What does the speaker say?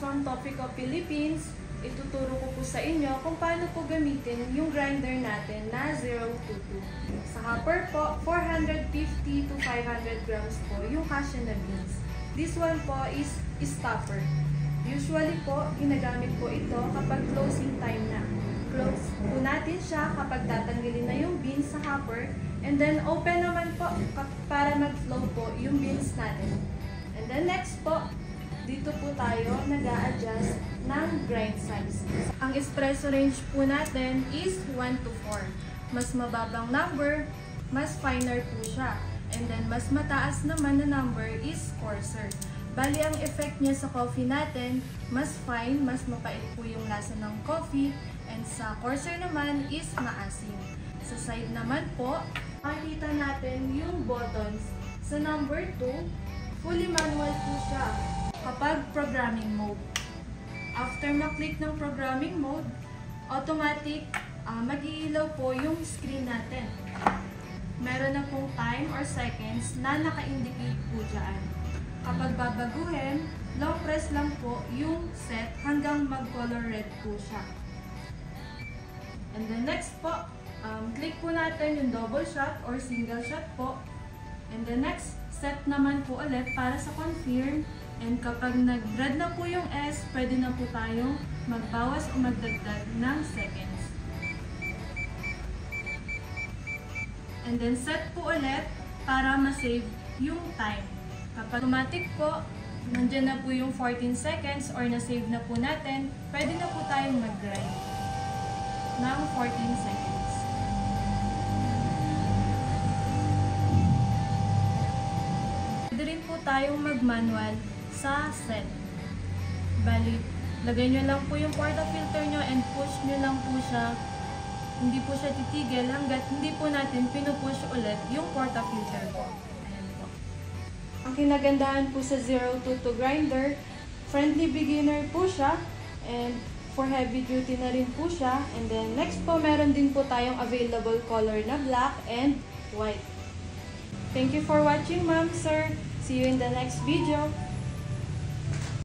from Topico Philippines. Ituturo ko po sa inyo kung paano po gamitin yung grinder natin na 022. Sa hopper po, 450 to 500 grams po yung cashew na beans. This one po is stopper. Usually po, ginagamit po ito kapag closing time na. Close po natin siya kapag tatanggalin na yung beans sa hopper. And then open naman po para mag-flow po yung beans natin. And then next po, dito po tayo nag-a-adjust ng grind size. Ang espresso range po natin is 1 to 4. Mas mababang number, mas finer po siya. And then mas mataas naman na number is coarser. Bali ang effect niya sa coffee natin, mas fine, mas mapait po yung lasa ng coffee. And sa coarser naman is maasim. Sa side naman po, makikita natin yung buttons. Sa number 2, fully manual po siya kapag programming mode. After ma-click ng programming mode, automatic mag-iilaw po yung screen natin. Meron na pong time or seconds na naka-indicate po dyan. Kapag babaguhin, long press lang po yung set hanggang mag-color red po siya. And then next po, click po natin yung double shot or single shot po. And the next, set naman po ulit para sa confirm. And kapag nag-red na po yung S, pwede na po tayong magbawas o magdagdag ng seconds. And then set po ulit para ma-save yung time. Kapag automatic po, nandiyan na po yung 14 seconds or na-save na po natin, pwede na po tayong mag-grind ng 14 seconds. Pwede rin po tayong mag-manual sa set. Bali, lagay nyo lang po yung portafilter nyo and push nyo lang po siya. Hindi po siya titigil hanggat hindi po natin pinupush ulit yung portafilter po. Ayan po. Ang kinagandahan po sa 022 grinder, friendly beginner po siya and for heavy duty na rin po siya. And then next po, meron din po tayong available color na black and white. Thank you for watching, ma'am, sir. See you in the next video.